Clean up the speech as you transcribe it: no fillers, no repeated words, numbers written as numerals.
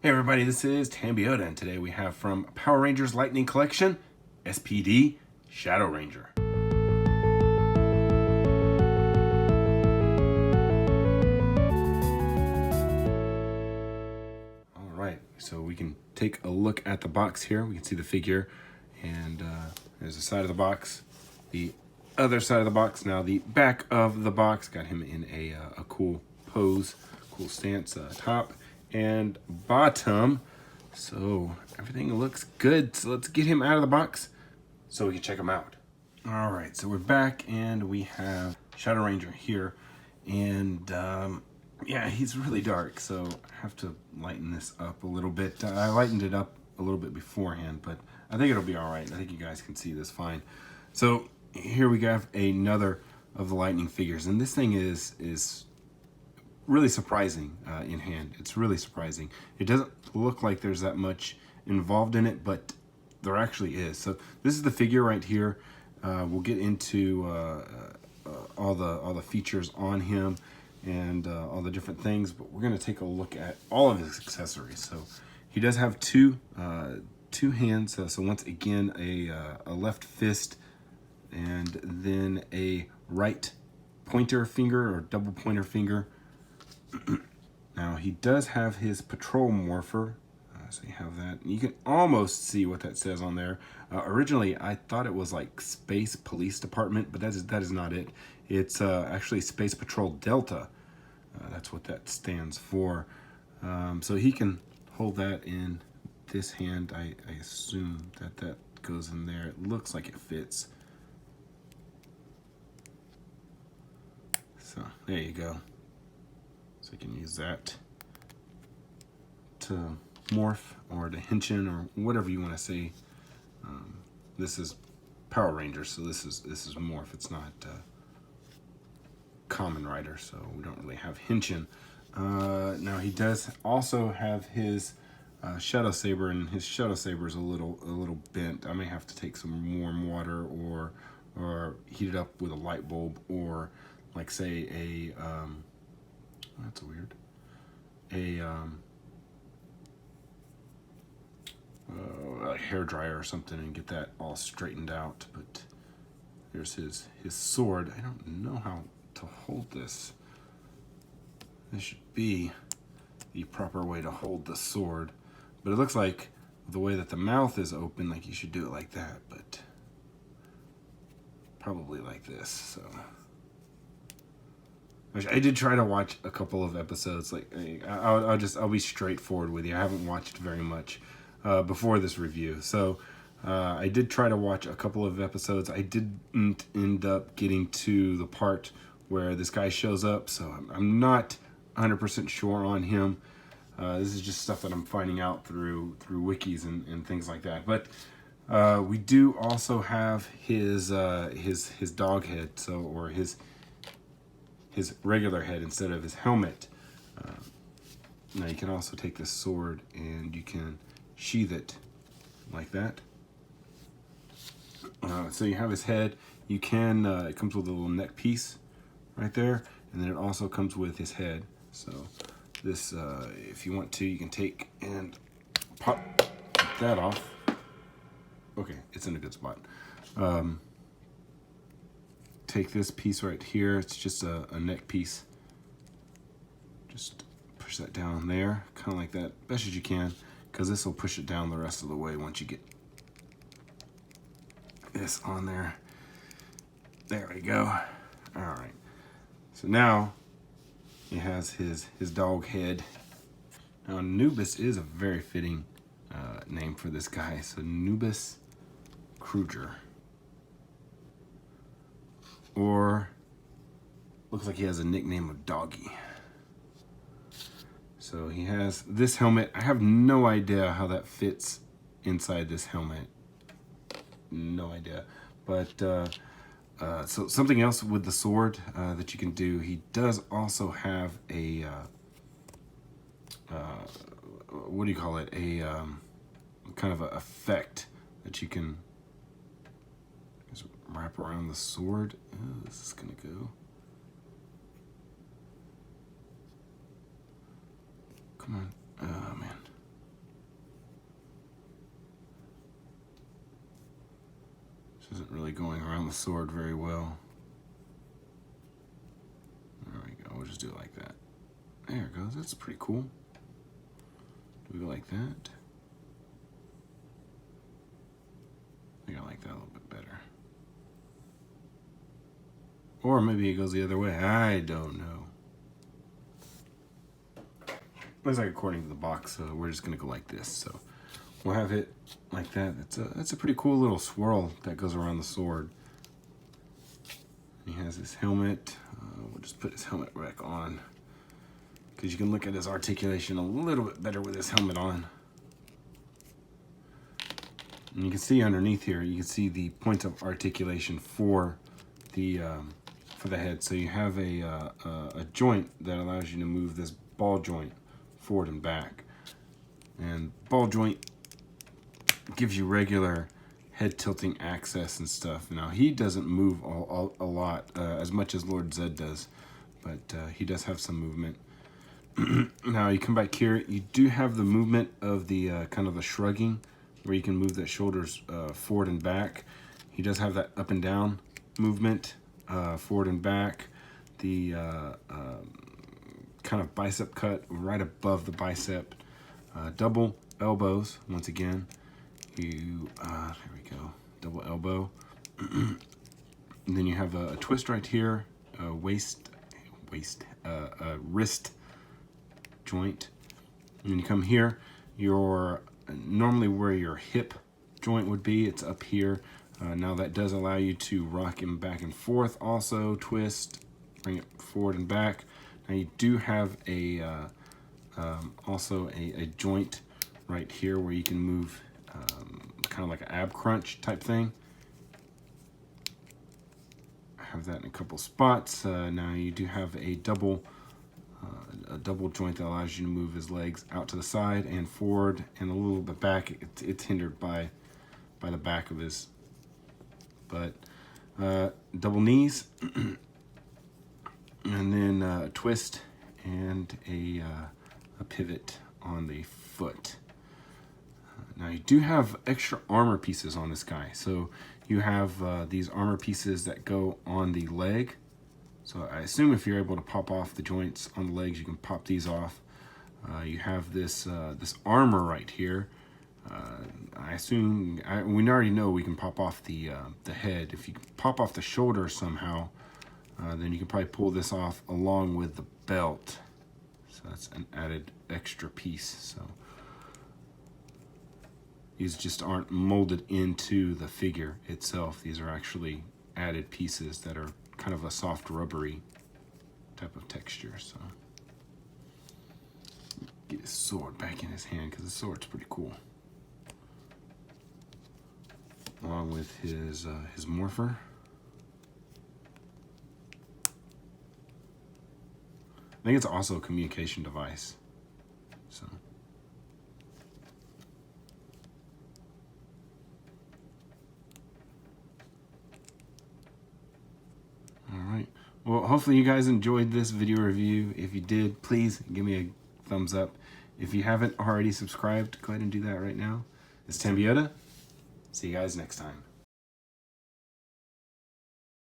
Hey everybody, this is Tambeyoda, and today we have from Power Rangers Lightning Collection, S.P.D. Shadow Ranger. Alright, so we can take a look at the box here. We can see the figure, and there's the side of the box, the other side of the box. Now the back of the box got him in a cool pose, cool stance, top and bottom. So everything looks good. So let's get him out of the box so we can check him out. All right, so we're back and we have Shadow Ranger here. And yeah, he's really dark, so I have to lighten this up a little bit. I lightened it up a little bit beforehand, but I think it'll be all right. I think you guys can see this fine. So here we have another of the lightning figures, and this thing is really surprising in hand. It's really surprising. It doesn't look like there's that much involved in it, but there actually is. So this is the figure right here. We'll get into all the features on him and all the different things, but we're going to take a look at all of his accessories. So he does have two hands. So once again, a left fist and then a right pointer finger or double pointer finger. Now he does have his patrol morpher, so you have that. You can almost see what that says on there. Originally, I thought it was like Space Police Department, but that is not it. It's actually Space Patrol Delta. That's what that stands for. So he can hold that in this hand. I assume that goes in there. It looks like it fits. So there you go. So you can use that to morph or to henshin or whatever you want to say. This is Power Rangers, so this is morph. It's not Common Rider, so we don't really have henshin. Now he does also have his Shadow Saber, and his Shadow Saber is a little bent. I may have to take some warm water or heat it up with a light bulb, or like say a that's weird. A hair dryer or something and get that all straightened out. But there's his sword. I don't know how to hold this. This should be the proper way to hold the sword, but it looks like the way that the mouth is open, like you should do it like that, but probably like this. So I did try to watch a couple of episodes. Like I'll be straightforward with you. I haven't watched very much before this review, so I did try to watch a couple of episodes. I didn't end up getting to the part where this guy shows up, so I'm not 100% sure on him. This is just stuff that I'm finding out through wikis and things like that. But we do also have his dog head, or his regular head instead of his helmet. Now you can also take this sword and you can sheath it like that. So you have his head. You can it comes with a little neck piece right there, and then it also comes with his head. So this, if you want to, you can take and pop that off. Okay, it's in a good spot. Take this piece right here. It's just a neck piece. Just push that down there, kind of like that, best as you can, because this will push it down the rest of the way once you get this on there. There we go. All right. So now he has his dog head. Now Anubis is a very fitting name for this guy. So Anubis Kruger. Or looks like he has a nickname of Doggy. So he has this helmet. I have no idea how that fits inside this helmet. No idea. But so something else with the sword that you can do, he does also have a what do you call it? A kind of an effect that you can just wrap around the sword. Oh, this is gonna go. Come on. Oh man. isn't really going around the sword very well. There we go. We'll just do it like that. There it goes. That's pretty cool. Do we go like that? I think I like that a little bit better. Or maybe it goes the other way. I don't know. Looks like according to the box, we're just gonna go like this. So we'll have it like that. That's a pretty cool little swirl that goes around the sword. He has his helmet. We'll just put his helmet back on because you can look at his articulation a little bit better with his helmet on. And you can see underneath here, you can see the points of articulation for the head. So you have a joint that allows you to move this ball joint forward and back. And ball joint gives you regular head tilting access and stuff. Now he doesn't move a lot as much as Lord Zed does, but he does have some movement. Now you come back here, you do have the movement of the kind of the shrugging, where you can move that shoulders forward and back. He does have that up and down movement, forward and back. The kind of bicep cut right above the bicep. Double elbows, once again. There we go, double elbow. And then you have a twist right here, wrist joint. And you come here, normally where your hip joint would be, it's up here. Now that does allow you to rock him back and forth, also twist, bring it forward and back. Now you do have also a joint right here where you can move kind of like an ab crunch type thing. I have that in a couple spots. Now you do have a double joint that allows you to move his legs out to the side and forward and a little bit back. It's hindered by the back of his butt. Double knees, and then a twist and a pivot on the foot. Now you do have extra armor pieces on this guy. So you have these armor pieces that go on the leg. So I assume if you're able to pop off the joints on the legs, you can pop these off. You have this armor right here. I assume we already know we can pop off the head. If you can pop off the shoulder somehow, then you can probably pull this off along with the belt. So that's an added extra piece. So these just aren't molded into the figure itself. These are actually added pieces that are kind of a soft rubbery type of texture. So get his sword back in his hand because the sword's pretty cool. Along with his morpher. I think it's also a communication device. So all right. Well, hopefully you guys enjoyed this video review. If you did, please give me a thumbs up. If you haven't already subscribed, go ahead and do that right now. It's Tambeyoda. See you guys next time.